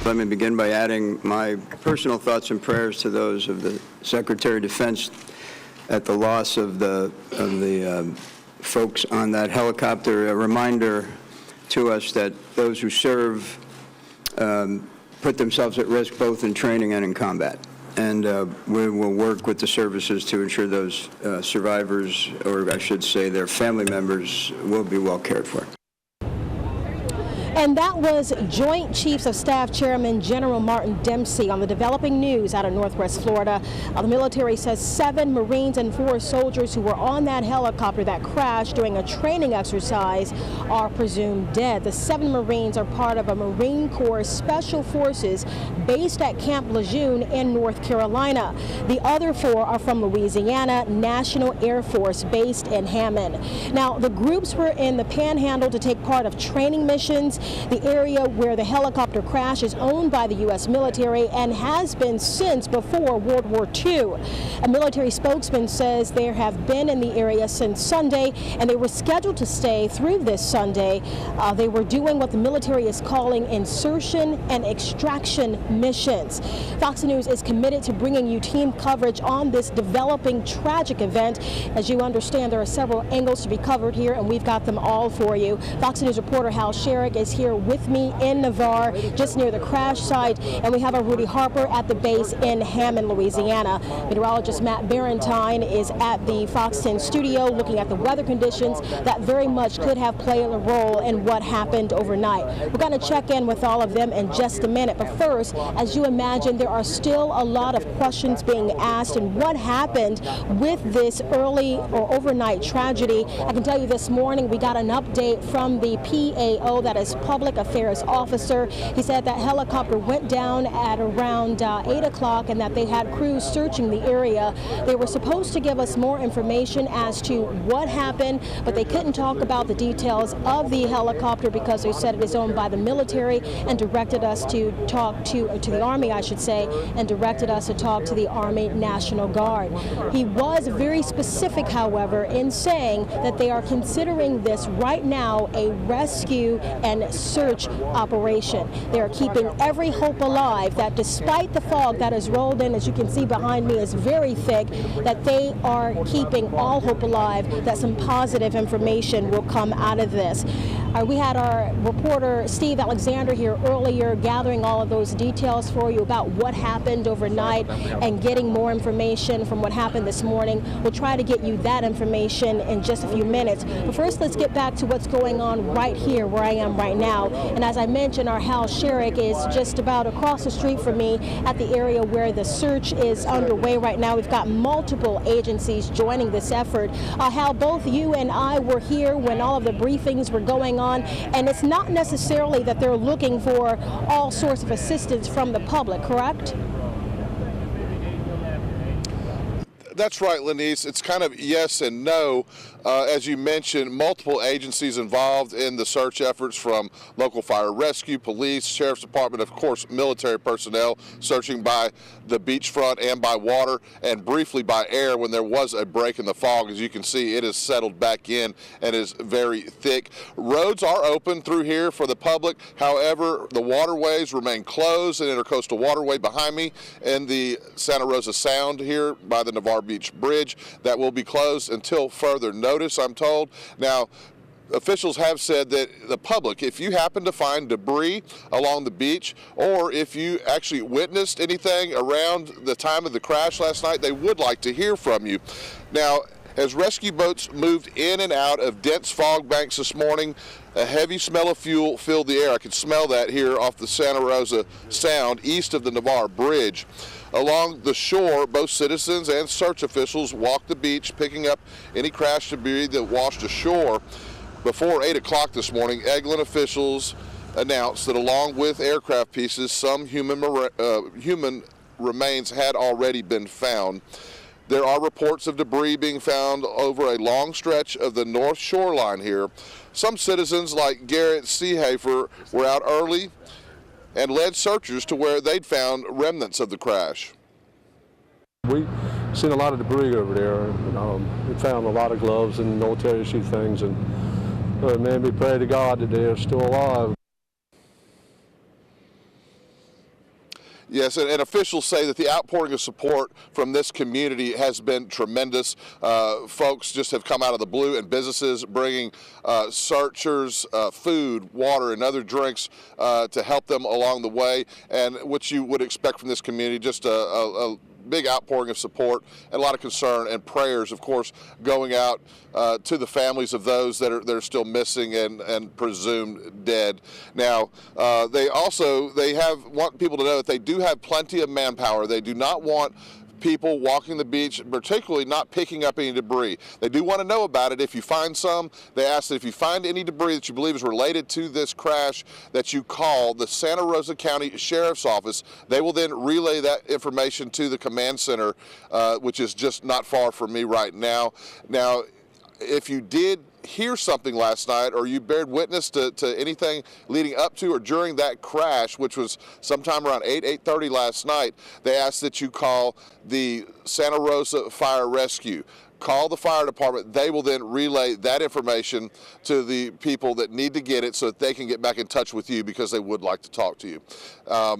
Let me begin by adding my personal thoughts and prayers to those of the Secretary of Defense at the loss of the folks on that helicopter. A reminder to us that those who serve put themselves at risk both in training and in combat. And we will work with the services to ensure those survivors, or I should say their family members, will be well cared for. And that was Joint Chiefs of Staff Chairman General Martin Dempsey on the developing news out of Northwest Florida. The military says 7 Marines and 4 soldiers who were on that helicopter that crashed during a training exercise are presumed dead. The 7 Marines are part of a Marine Corps Special Forces based at Camp Lejeune in North Carolina. The other 4 are from Louisiana National Air Force based in Hammond. Now, the groups were in the Panhandle to take part of training missions. The area where the helicopter crashed is owned by the U.S. military and has been since before World War II. A military spokesman says they have been in the area since Sunday, and they were scheduled to stay through this Sunday. They were doing what the military is calling insertion and extraction missions. Fox News is committed to bringing you team coverage on this developing tragic event. As you understand, there are several angles to be covered here, and we've got them all for you. Fox News reporter Hal Sherrick is here with me in Navarre, just near the crash site, and we have our Rudy Harper at the base in Hammond, Louisiana. Meteorologist Matt Barentine is at the Fox 10 studio looking at the weather conditions that very much could have played a role in what happened overnight. We're going to check in with all of them in just a minute, but first, as you imagine, there are still a lot of questions being asked and what happened with this early or overnight tragedy. I can tell you this morning we got an update from the PAO, that is Public Affairs Officer. He said that helicopter went down at around 8 o'clock and that they had crews searching the area. They were supposed to give us more information as to what happened, but they couldn't talk about the details of the helicopter because they said it is owned by the military and directed us to talk to the Army, I should say, and directed us to talk to the Army National Guard. He was very specific, however, in saying that they are considering this right now a rescue and search operation. They are keeping every hope alive that despite the fog that has rolled in, as you can see behind me is very thick, that they are keeping all hope alive that some positive information will come out of this. We had our reporter Steve Alexander here earlier gathering all of those details for you about what happened overnight and getting more information from what happened this morning. We'll try to get you that information in just a few minutes. But first, let's get back to what's going on right here where I am right now. And as I mentioned, our Hal Sherrick is just about across the street from me at the area where the search is underway right now. We've got multiple agencies joining this effort. Hal, both you and I were here when all of the briefings were going on, and it's not necessarily that they're looking for all sorts of assistance from the public, correct? That's right, Lenise. It's kind of yes and no. As you mentioned, multiple agencies involved in the search efforts, from local fire rescue, police, sheriff's department, of course, military personnel searching by the beachfront and by water, and briefly by air when there was a break in the fog. As you can see, it has settled back in and is very thick. Roads are open through here for the public. However, the waterways remain closed. An intercoastal waterway behind me in the Santa Rosa Sound here by the Navarre Beach Bridge that will be closed until further notice, I'm told. Now, officials have said that the public, if you happen to find debris along the beach, or if you actually witnessed anything around the time of the crash last night, they would like to hear from you. Now, as rescue boats moved in and out of dense fog banks this morning, a heavy smell of fuel filled the air. I could smell that here off the Santa Rosa Sound east of the Navarre Bridge. Along the shore, both citizens and search officials walked the beach, picking up any crash debris that washed ashore. Before 8 o'clock this morning, Eglin officials announced that along with aircraft pieces, some human remains had already been found. There are reports of debris being found over a long stretch of the north shoreline here. Some citizens, like Garrett Seehafer, were out early and led searchers to where they'd found remnants of the crash. We've seen a lot of debris over there. We found a lot of gloves and military issue things, and man, we pray to God that they're still alive. Yes, and officials say that the outpouring of support from this community has been tremendous. Folks just have come out of the blue, and businesses bringing searchers, food, water, and other drinks to help them along the way, and what you would expect from this community, just a big outpouring of support and a lot of concern and prayers, of course, going out to the families of those that are still missing and presumed dead. Now, they want people to know that they do have plenty of manpower. They do not want people walking the beach, particularly not picking up any debris. They do want to know about it. If you find some, they ask that if you find any debris that you believe is related to this crash, that you call the Santa Rosa County Sheriff's Office. They will then relay that information to the command center, which is just not far from me right now. Now, if you did hear something last night, or you bared witness to anything leading up to or during that crash, which was sometime around 8:30 last night, they ask that you call the Santa Rosa Fire Rescue. Call the fire department. They will then relay that information to the people that need to get it so that they can get back in touch with you, because they would like to talk to you.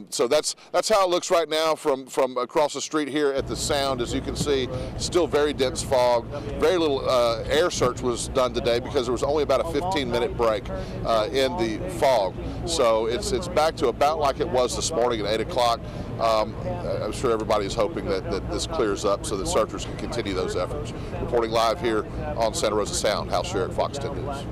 So that's how it looks right now from across the street here at the Sound. As you can see, still very dense fog. Very little air search was done today because there was only about a 15-minute break in the fog. So it's back to about like it was this morning at 8 o'clock. I'm sure everybody is hoping that this clears up so that searchers can continue those efforts. Reporting live here on Santa Rosa Sound, Hal Sherritt, Fox 10 News.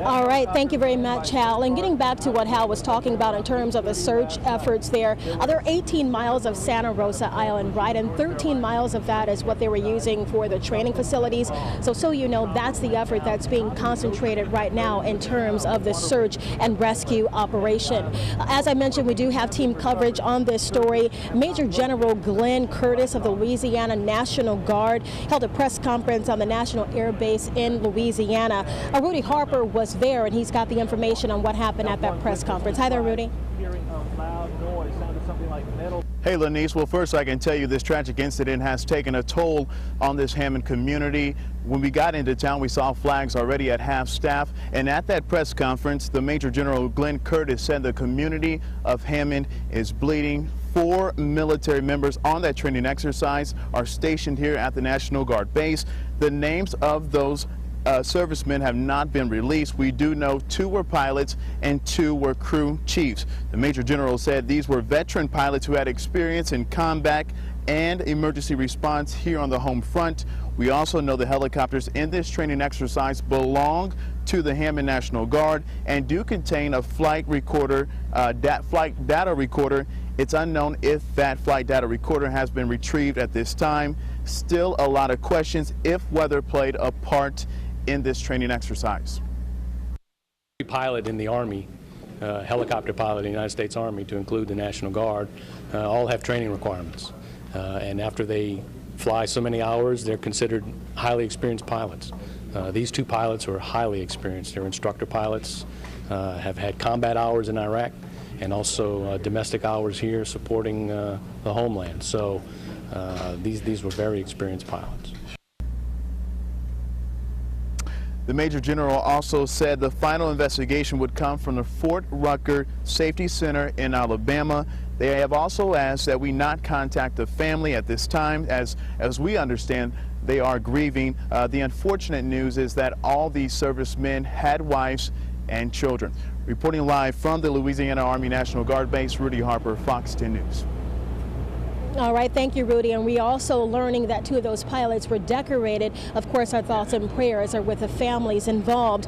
All right, thank you very much, Hal. And getting back to what Hal was talking about in terms of the search efforts there are 18 miles of Santa Rosa Island, right? And 13 miles of that is what they were using for the training facilities. So you know, that's the effort that's being concentrated right now in terms of the search and rescue operation. As I mentioned, we do have team coverage on this story. Major General Glenn Curtis of the Louisiana National Guard held a press conference on the National Air Base in Louisiana. Rudy Harper was there, and he's got the information on what happened at that press conference. Hi there, Rudy. Hey, Lanice. Well, first I can tell you this tragic incident has taken a toll on this Hammond community. When we got into town, we saw flags already at half-staff, and at that press conference, the Major General Glenn Curtis said the community of Hammond is bleeding. 4 military members on that training exercise are stationed here at the National Guard base. The names of those servicemen have not been released. We do know 2 were pilots and 2 were crew chiefs. The Major General said these were veteran pilots who had experience in combat and emergency response here on the home front. We also know the helicopters in this training exercise belong to the Hammond National Guard and do contain a flight recorder, flight data recorder. It's unknown if that flight data recorder has been retrieved at this time. Still a lot of questions if weather played a part in this training exercise. Pilot in the Army, helicopter pilot in the United States Army, to include the National Guard, all have training requirements. And after they fly so many hours, they're considered highly experienced pilots. These 2 pilots are highly experienced. They're instructor pilots, have had combat hours in Iraq, and also domestic hours here supporting the homeland. So these were very experienced pilots. The Major General also said the final investigation would come from the Fort Rucker Safety Center in Alabama. They have also asked that we not contact the family at this time. As we understand, they are grieving. The unfortunate news is that all these servicemen had wives and children. Reporting live from the Louisiana Army National Guard base, Rudy Harper, Fox 10 News. All right, thank you, Rudy. And we also learning that 2 of those pilots were decorated. Of course, our thoughts and prayers are with the families involved.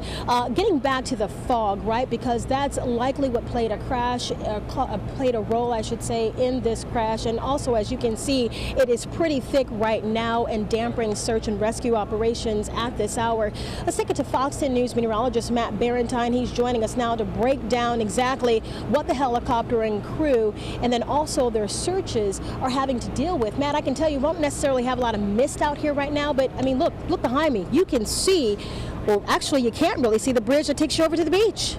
Getting back to the fog, right, because that's likely what played a role, I should say, in this crash. And also, as you can see, it is pretty thick right now and dampening search and rescue operations at this hour. Let's take it to Fox 10 News meteorologist Matt Barentine. He's joining us now to break down exactly what the helicopter and crew and then also their searches are having to deal with. Matt, I can tell you won't necessarily have a lot of mist out here right now, but I mean, look behind me. You can see, well, actually you can't really see the bridge that takes you over to the beach.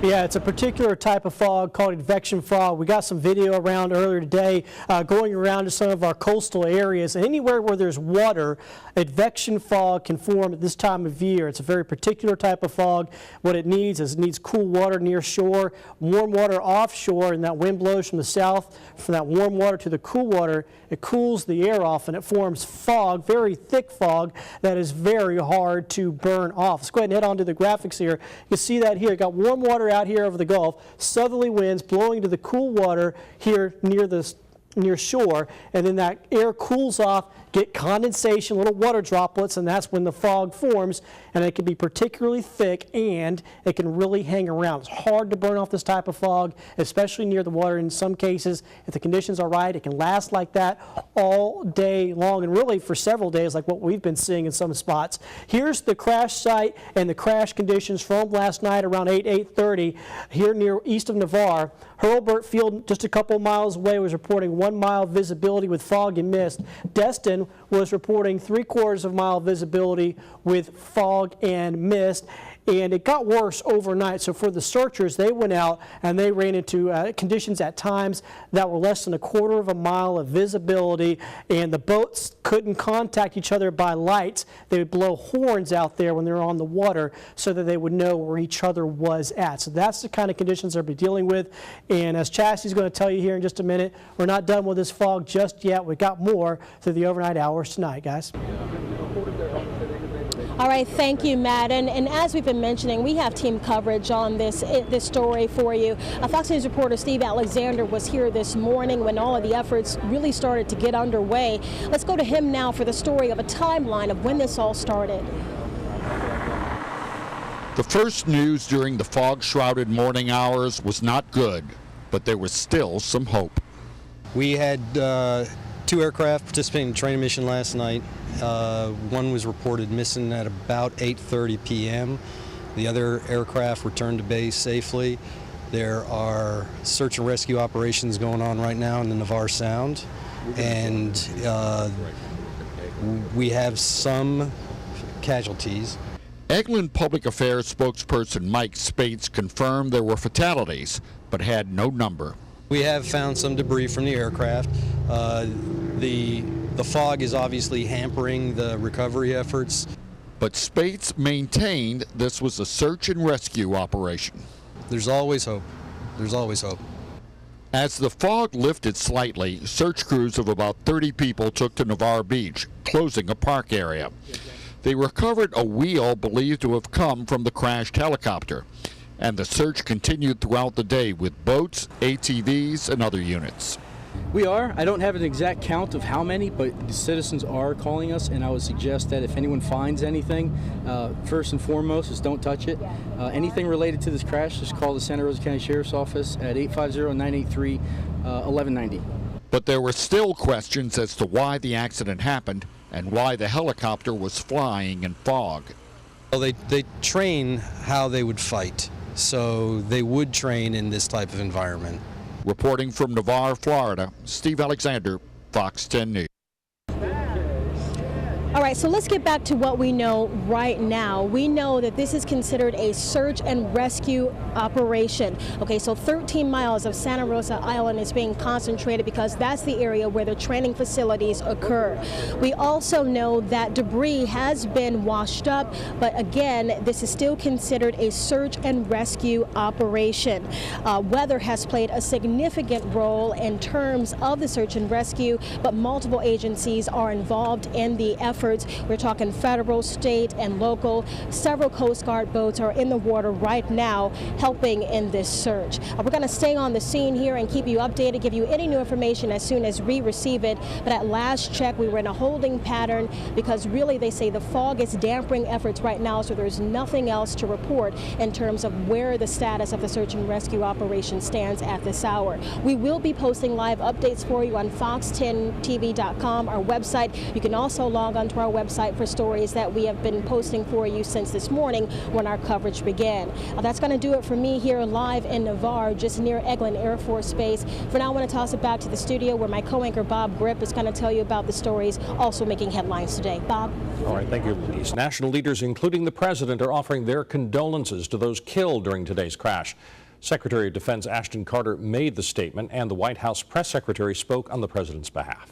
Yeah, it's a particular type of fog called advection fog. We got some video around earlier today going around to some of our coastal areas. Anywhere where there's water, advection fog can form at this time of year. It's a very particular type of fog. What it needs is it needs cool water near shore, warm water offshore, and that wind blows from the south. From that warm water to the cool water, it cools the air off and it forms fog, very thick fog that is very hard to burn off. Let's go ahead and head on to the graphics here. You can see that here. You got warm water out here over the Gulf, southerly winds blowing to the cool water here near shore, and then that air cools off, get condensation, little water droplets, and that's when the fog forms, and it can be particularly thick and it can really hang around. It's hard to burn off this type of fog, especially near the water. In some cases, if the conditions are right, it can last like that all day long, and really for several days, like what we've been seeing in some spots. Here's the crash site and the crash conditions from last night around 8:30 here near east of Navarre. Hurlburt Field, just a couple miles away, was reporting 1 mile visibility with fog and mist. Destin was reporting 3/4 of a mile visibility with fog and mist. And it got worse overnight. So for the searchers, they went out and they ran into conditions at times that were less than 1/4 of a mile of visibility, and the boats couldn't contact each other by lights. They would blow horns out there when they were on the water so that they would know where each other was at. So that's the kind of conditions they'll be dealing with. And as Chassie's going to tell you here in just a minute, we're not done with this fog just yet. We've got more through the overnight hours tonight, guys. All right, thank you, Matt. And as we've been mentioning, we have team coverage on this story for you. Fox News reporter Steve Alexander was here this morning when all of the efforts really started to get underway. Let's go to him now for the story of a timeline of when this all started. The first news during the fog-shrouded morning hours was not good, but there was still some hope. We had 2 aircraft participating in a training mission last night. One was reported missing at about 8:30 p.m. The other aircraft returned to base safely. There are search and rescue operations going on right now in the Navarre Sound, and we have some casualties. Eglin Public Affairs spokesperson Mike Spates confirmed there were fatalities, but had no number. We have found some debris from the aircraft. The fog is obviously hampering the recovery efforts. But Spates maintained this was a search and rescue operation. There's always hope. There's always hope. As the fog lifted slightly, search crews of about 30 people took to Navarre Beach, closing a park area. They recovered a wheel believed to have come from the crashed helicopter, and the search continued throughout the day with boats, ATVs, and other units. I don't have an exact count of how many, but the citizens are calling us, and I would suggest that if anyone finds anything, first and foremost is don't touch it. Anything related to this crash, just call the Santa Rosa County Sheriff's Office at 850-983-1190. But there were still questions as to why the accident happened and why the helicopter was flying in fog. Well, they train how they would fight, so they would train in this type of environment. Reporting from Navarre, Florida, Steve Alexander, Fox 10 News. All right, so let's get back to what we know right now. We know that this is considered a search and rescue operation. Okay, so 13 miles of Santa Rosa Island is being concentrated because that's the area where the training facilities occur. We also know that debris has been washed up, but again, this is still considered a search and rescue operation. Weather has played a significant role in terms of the search and rescue, but multiple agencies are involved in the effort. We're talking federal, state, and local. Several Coast Guard boats are in the water right now helping in this search. We're going to stay on the scene here and keep you updated, give you any new information as soon as we receive it. But at last check, we were in a holding pattern because really they say the fog is dampening efforts right now, so there's nothing else to report in terms of where the status of the search and rescue operation stands at this hour. We will be posting live updates for you on fox10tv.com, our website. You can also log on to our website for stories that we have been posting for you since this morning when our coverage began. That's going to do it for me here live in Navarre, just near Eglin Air Force Base. For now, I want to toss it back to the studio where my co-anchor Bob Grip is going to tell you about the stories also making headlines today. Bob? All right, thank you, Denise. National leaders, including the president, are offering their condolences to those killed during today's crash. Secretary of Defense Ashton Carter made the statement, and the White House press secretary spoke on the president's behalf.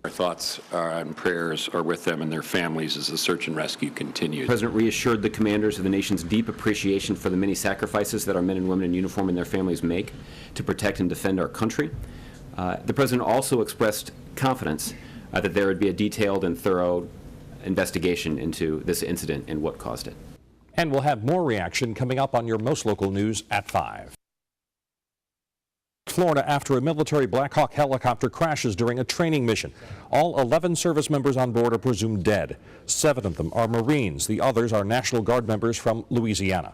Our thoughts and prayers are with them and their families as the search and rescue continues. The President reassured the commanders of the nation's deep appreciation for the many sacrifices that our men and women in uniform and their families make to protect and defend our country. The President also expressed confidence that there would be a detailed and thorough investigation into this incident and what caused it. And we'll have more reaction coming up on your most local news at 5. Florida after a military Black Hawk helicopter crashes during a training mission. All 11 service members on board are presumed dead. 7 of them are Marines. The others are National Guard members from Louisiana.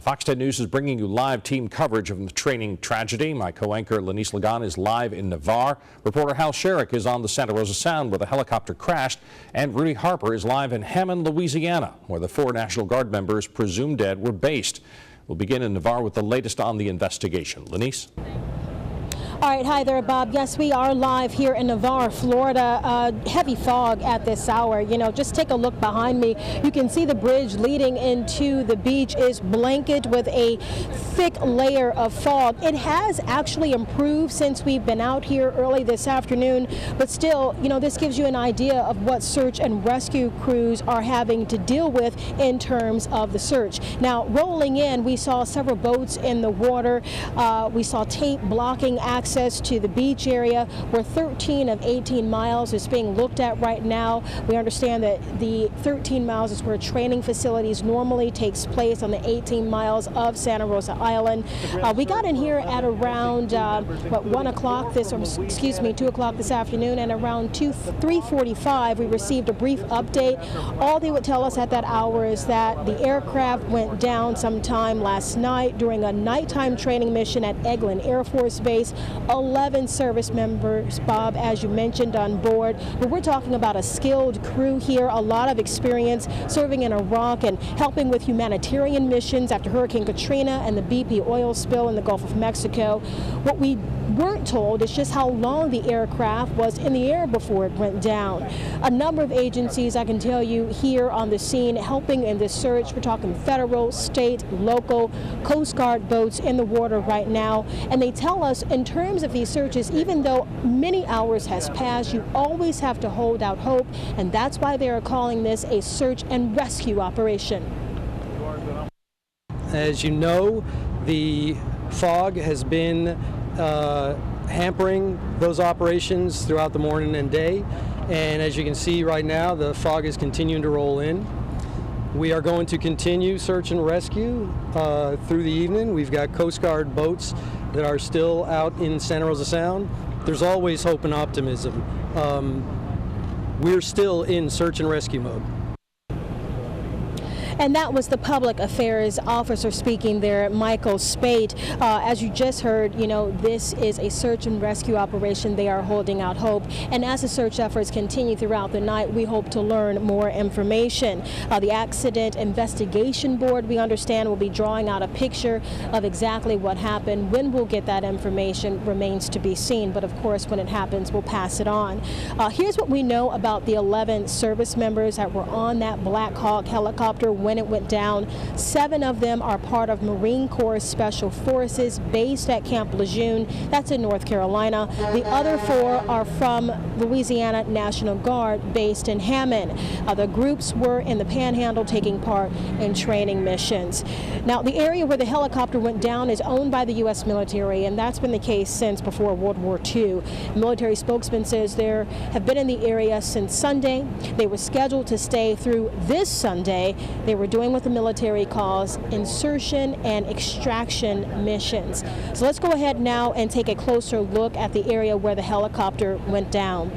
Fox 10 News is bringing you live team coverage of the training tragedy. My co-anchor Lenise Lagan is live in Navarre. Reporter Hal Sherrick is on the Santa Rosa Sound where the helicopter crashed. And Rudy Harper is live in Hammond, Louisiana, where the 4 National Guard members presumed dead were based. We'll begin in Navarre with the latest on the investigation. Lenise? All right, hi there, Bob. Yes, we are live here in Navarre, Florida. Heavy fog at this hour. You know, just take a look behind me. You can see the bridge leading into the beach is blanketed with a thick layer of fog. It has actually improved since we've been out here early this afternoon, but still, you know, this gives you an idea of what search and rescue crews are having to deal with in terms of the search. Now, rolling in, we saw several boats in the water. We saw tape blocking access to the beach area where 13 of 18 miles is being looked at right now. We understand that the 13 miles is where training facilities normally takes place on the 18 miles of Santa Rosa Island. We got in here at around 1 o'clock 2 o'clock this afternoon, and around 3:45 we received a brief update. All they would tell us at that hour is that the aircraft went down sometime last night during a nighttime training mission at Eglin Air Force Base. 11 service members, Bob, as you mentioned, on board. But we're talking about a skilled crew here, a lot of experience serving in Iraq and helping with humanitarian missions after Hurricane Katrina and the BP oil spill in the Gulf of Mexico. What we weren't told is just how long the aircraft was in the air before it went down. A number of agencies, I can tell you, here on the scene helping in this search. We're talking federal, state, local, Coast Guard boats in the water right now. And they tell us in terms of these searches, even though many hours has passed, you always have to hold out hope. And that's why they are calling this a search and rescue operation. As you know, the fog has been hampering those operations throughout the morning and day, and as you can see right now, the fog is continuing to roll in. We are going to continue search and rescue through the evening. We've got Coast Guard boats that are still out in Santa Rosa Sound. There's always hope and optimism. We're still in search and rescue mode. And that was the public affairs officer speaking there, Michael Spate. As you just heard, you know, this is a search and rescue operation. They are holding out hope. And as the search efforts continue throughout the night, we hope to learn more information. The Accident Investigation Board, we understand, will be drawing out a picture of exactly what happened. When we'll get that information remains to be seen. But of course, when it happens, we'll pass it on. Here's what we know about the 11 service members that were on that Black Hawk helicopter when it went down. 7 of them are part of Marine Corps Special Forces based at Camp Lejeune. That's in North Carolina. The other 4 are from Louisiana National Guard based in Hammond. The groups were in the Panhandle taking part in training missions. Now, the area where the helicopter went down is owned by the U.S. military, and that's been the case since before World War II. A military spokesman says they have been in the area since Sunday. They were scheduled to stay through this Sunday. They were doing what the military calls insertion and extraction missions. So let's go ahead now and take a closer look at the area where the helicopter went down.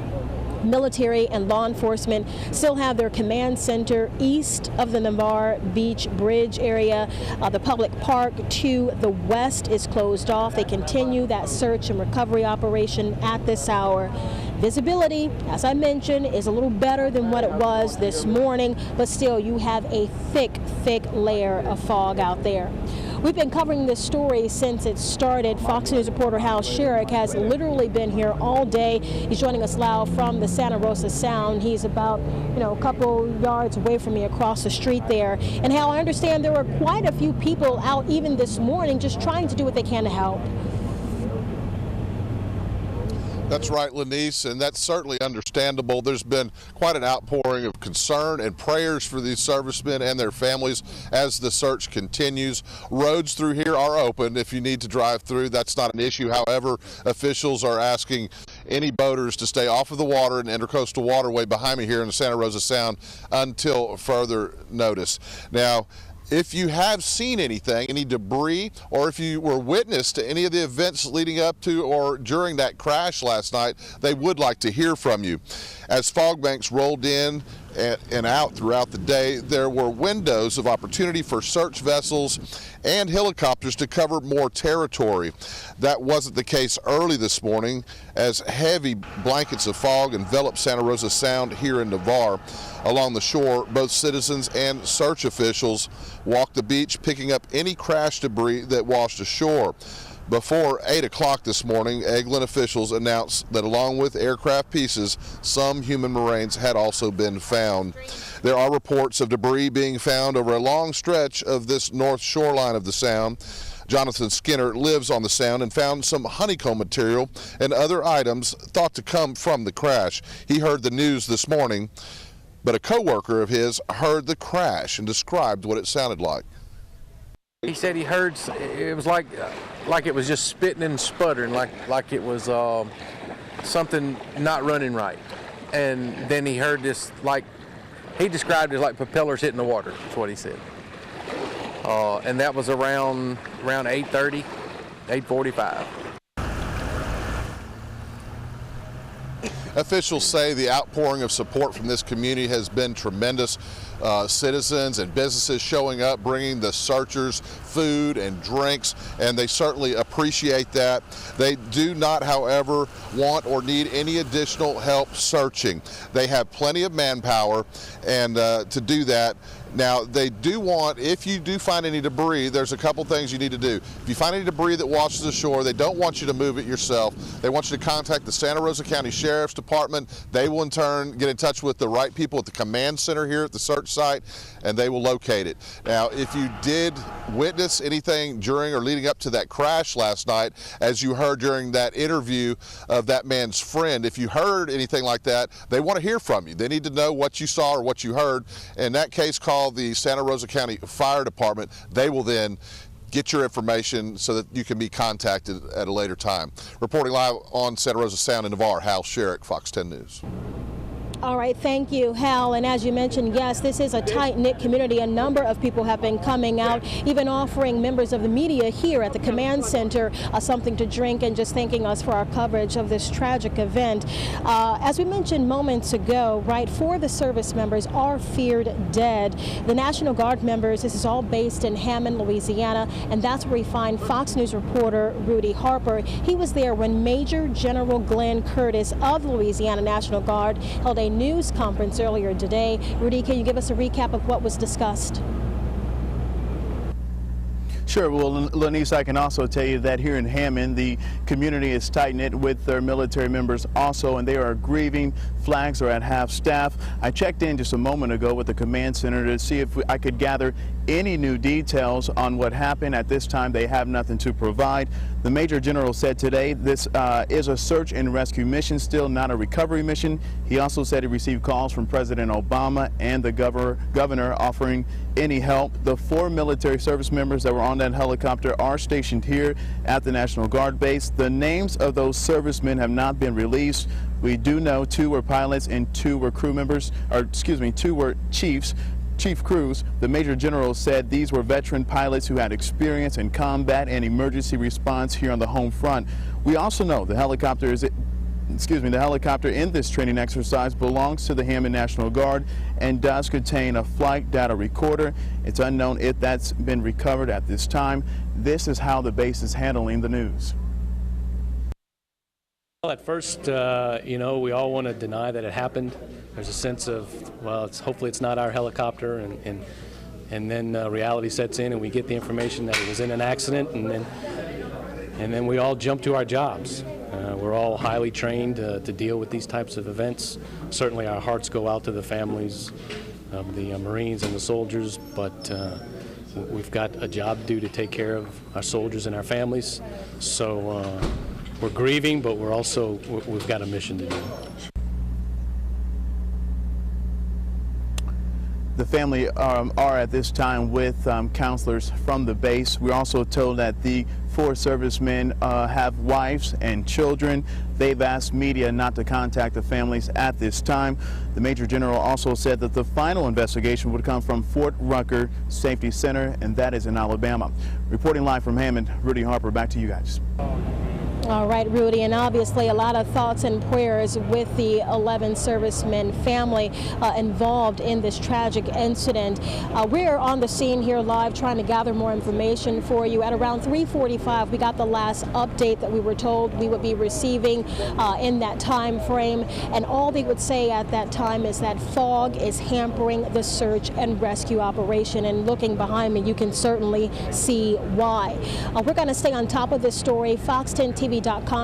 Military and law enforcement still have their command center east of the Navarre Beach Bridge area. The public park to the west is closed off. They continue that search and recovery operation at this hour. Visibility, as I mentioned, is a little better than what it was this morning, but still you have a thick layer of fog out there. We've been covering this story since it started. Fox News reporter Hal Sherrick has literally been here all day. He's joining us live from the Santa Rosa Sound. He's about, a couple yards away from me across the street there. And Hal, I understand there were quite a few people out even this morning just trying to do what they can to help. That's right, Lanice, and that's certainly understandable. There's been quite an outpouring of concern and prayers for these servicemen and their families as the search continues. Roads through here are open if you need to drive through. That's not an issue. However, officials are asking any boaters to stay off of the water and intercoastal waterway behind me here in the Santa Rosa Sound until further notice. Now, if you have seen anything, any debris, or if you were witness to any of the events leading up to or during that crash last night, they would like to hear from you. As fog banks rolled in and out throughout the day, there were windows of opportunity for search vessels and helicopters to cover more territory. That wasn't the case early this morning as heavy blankets of fog enveloped Santa Rosa Sound here in Navarre. Along the shore, both citizens and search officials walked the beach, picking up any crash debris that washed ashore. Before 8 o'clock this morning, Eglin officials announced that along with aircraft pieces, some human remains had also been found. There are reports of debris being found over a long stretch of this north shoreline of the Sound. Jonathan Skinner lives on the Sound and found some honeycomb material and other items thought to come from the crash. He heard the news this morning, but a co-worker of his heard the crash and described what it sounded like. He said he heard, it was like it was just spitting and sputtering, like it was something not running right. And then he heard this, he described it like propellers hitting the water, that's what he said. And that was around 8:30, 8:45. Officials say the outpouring of support from this community has been tremendous. Citizens and businesses showing up, bringing the searchers food and drinks, and they certainly appreciate that. They do not, however, want or need any additional help searching. They have plenty of manpower and to do that. Now, they do want, if you do find any debris, there's a couple things you need to do. If you find any debris that washes ashore, they don't want you to move it yourself. They want you to contact the Santa Rosa County Sheriff's Department. They will in turn get in touch with the right people at the command center here at the search site, and they will locate it. Now, if you did witness anything during or leading up to that crash last night, as you heard during that interview of that man's friend, if you heard anything like that, they want to hear from you. They need to know what you saw or what you heard. In that case, call the Santa Rosa County Fire Department. They will then get your information so that you can be contacted at a later time. Reporting live on Santa Rosa Sound in Navarre, Hal Sherrick, Fox 10 News. All right, thank you, Hal. And as you mentioned, yes, this is a tight-knit community. A number of people have been coming out, even offering members of the media here at the command center something to drink and just thanking us for our coverage of this tragic event. As we mentioned moments ago, right, 4 of the service members are feared dead. The National Guard members, this is all based in Hammond, Louisiana, and that's where we find Fox News reporter Rudy Harper. He was there when Major General Glenn Curtis of the Louisiana National Guard held a news conference earlier today. Rudy, can you give us a recap of what was discussed? Sure. Well, Lanice, I can also tell you that here in Hammond, the community is tight-knit with their military members also, and they are grieving. Flags are at half-staff. I checked in just a moment ago with the command center to see if I could gather any new details on what happened. At this time, they have nothing to provide. The Major General said today this is a search and rescue mission, still not a recovery mission. He also said he received calls from President Obama and the governor offering any help. The 4 military service members that were on that helicopter are stationed here at the National Guard base. The names of those servicemen have not been released. We do know 2 were pilots and 2 were crew members, or excuse me, 2 were chief crews. The Major General said these were veteran pilots who had experience in combat and emergency response here on the home front. We also know the helicopter is the helicopter in this training exercise belongs to the Hammond National Guard and does contain a flight data recorder. It's unknown if that's been recovered at this time. This is how the base is handling the news. Well, at first, we all want to deny that it happened. There's a sense of, well, hopefully it's not our helicopter, and then reality sets in, and we get the information that it was in an accident, and then we all jump to our jobs. We're all highly trained to deal with these types of events. Certainly, our hearts go out to the families of the Marines and the soldiers, but we've got a job to do to take care of our soldiers and our families. So. We're grieving, but we've got a mission to do. The family are at this time with counselors from the base. We're also told that the 4 servicemen have wives and children. They've asked media not to contact the families at this time. The Major General also said that the final investigation would come from Fort Rucker Safety Center, and that is in Alabama. Reporting live from Hammond, Rudy Harper, back to you guys. All right, Rudy, and obviously a lot of thoughts and prayers with the 11 servicemen family involved in this tragic incident. We're on the scene here live trying to gather more information for you. At around 3:45, we got the last update that we were told we would be receiving in that time frame, and all they would say at that time is that fog is hampering the search and rescue operation, and looking behind me, you can certainly see why. We're going to stay on top of this story. Fox10TV.com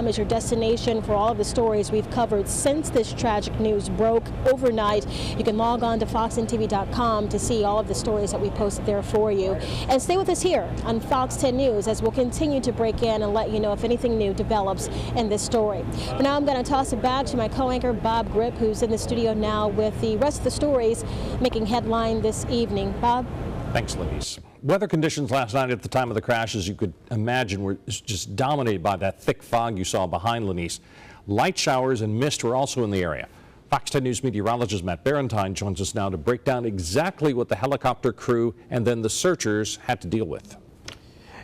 is your destination for all of the stories we've covered since this tragic news broke overnight. You can log on to fox10TV.com to see all of the stories that we posted there for you. And stay with us here on Fox 10 News as we'll continue to break in and let you know if anything new develops in this story. For now, I'm going to toss it back to my co-anchor Bob Grip, who's in the studio now with the rest of the stories making headline this evening. Bob? Thanks, Louise. Weather conditions last night at the time of the crash, as you could imagine, were just dominated by that thick fog you saw behind Lenise. Light showers and mist were also in the area. Fox 10 News meteorologist Matt Barentine joins us now to break down exactly what the helicopter crew and then the searchers had to deal with.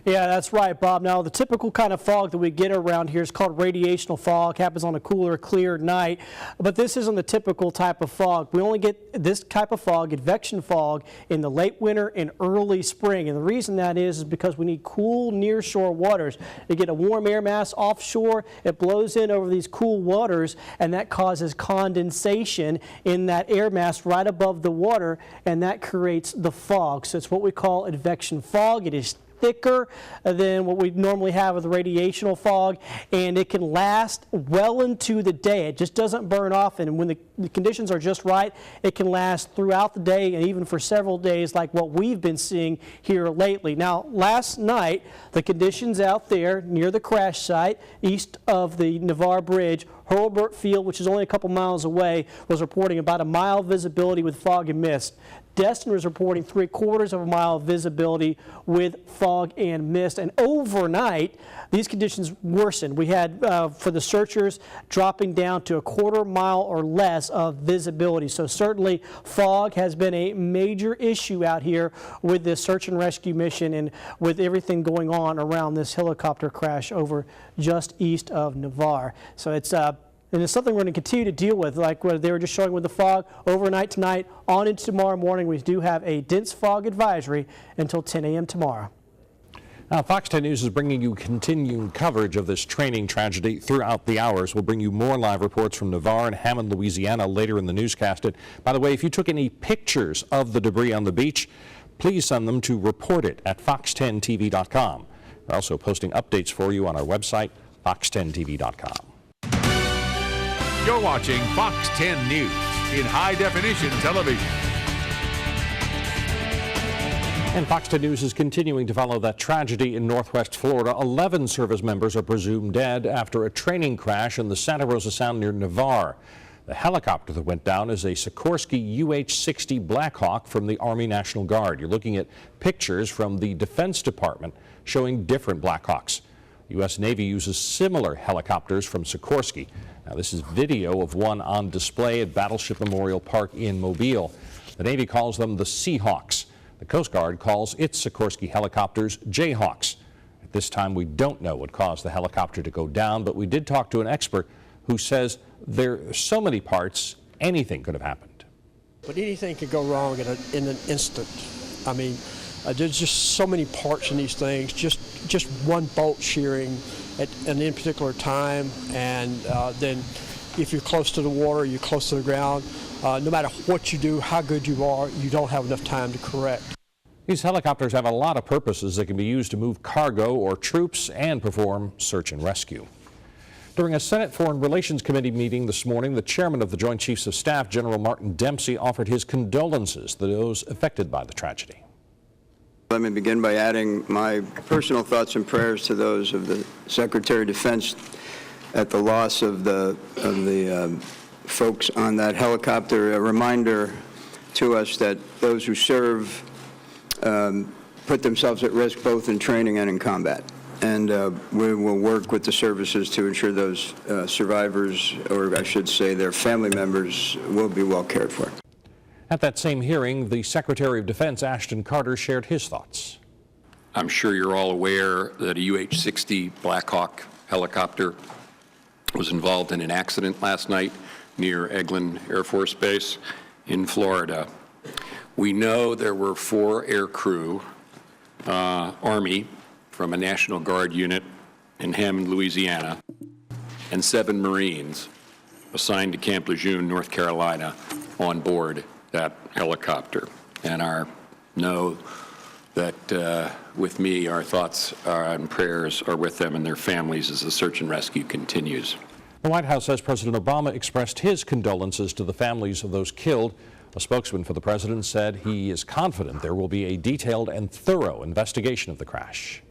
Yeah, that's right, Bob. Now, the typical kind of fog that we get around here is called radiational fog. Happens on a cooler, clear night. But this isn't the typical type of fog. We only get this type of fog, advection fog, in the late winter and early spring. And the reason that is because we need cool nearshore waters. You get a warm air mass offshore, it blows in over these cool waters, and that causes condensation in that air mass right above the water, and that creates the fog. So it's what we call advection fog. It is thicker than what we normally have with radiational fog, and it can last well into the day. It just doesn't burn off, and when the conditions are just right, it can last throughout the day and even for several days like what we've been seeing here lately. Now, last night, the conditions out there near the crash site east of the Navarre Bridge, Hurlburt Field, which is only a couple miles away, was reporting about a mile visibility with fog and mist. Destin was reporting 3/4 of a mile of visibility with fog and mist. And overnight, these conditions worsened. We had, for the searchers, dropping down to 1/4 mile or less of visibility. So certainly fog has been a major issue out here with this search and rescue mission and with everything going on around this helicopter crash over just east of Navarre. So it's and it's something we're going to continue to deal with, like what they were just showing with the fog overnight tonight on into tomorrow morning. We do have a dense fog advisory until 10 a.m. tomorrow. Now, Fox 10 News is bringing you continuing coverage of this training tragedy throughout the hours. We'll bring you more live reports from Navarre and Hammond, Louisiana later in the newscast. And by the way, if you took any pictures of the debris on the beach, please send them to report@fox10tv.com. We're also posting updates for you on our website, fox10tv.com. You're watching Fox 10 News in high-definition television. And Fox 10 News is continuing to follow that tragedy in Northwest Florida. 11 service members are presumed dead after a training crash in the Santa Rosa Sound near Navarre. The helicopter that went down is a Sikorsky UH-60 Black Hawk from the Army National Guard. You're looking at pictures from the Defense Department showing different Black Hawks. The U.S. Navy uses similar helicopters from Sikorsky. Now, this is video of one on display at Battleship Memorial Park in Mobile. The Navy calls them the Seahawks. The Coast Guard calls its Sikorsky helicopters Jayhawks. At this time, we don't know what caused the helicopter to go down, but we did talk to an expert who says there are so many parts, anything could have happened. But anything could go wrong in an instant. I mean, there's just so many parts in these things. Just one bolt shearing at any particular time, and then if you're close to the water, you're close to the ground. No matter what you do, how good you are, you don't have enough time to correct. These helicopters have a lot of purposes that can be used to move cargo or troops and perform search and rescue. During a Senate Foreign Relations Committee meeting this morning, the chairman of the Joint Chiefs of Staff, General Martin Dempsey, offered his condolences to those affected by the tragedy. Let me begin by adding my personal thoughts and prayers to those of the Secretary of Defense at the loss of the folks on that helicopter. A reminder to us that those who serve put themselves at risk both in training and in combat. And we will work with the services to ensure those survivors, or I should say their family members, will be well cared for. At that same hearing, the Secretary of Defense, Ashton Carter, shared his thoughts. I'm sure you're all aware that a UH-60 Black Hawk helicopter was involved in an accident last night near Eglin Air Force Base in Florida. We know there were 4 air crew, Army, from a National Guard unit in Hammond, Louisiana, and 7 Marines assigned to Camp Lejeune, North Carolina, on board that helicopter. And know that with me, our thoughts and prayers are with them and their families as the search and rescue continues. The White House says President Obama expressed his condolences to the families of those killed. A spokesman for the president said he is confident there will be a detailed and thorough investigation of the crash.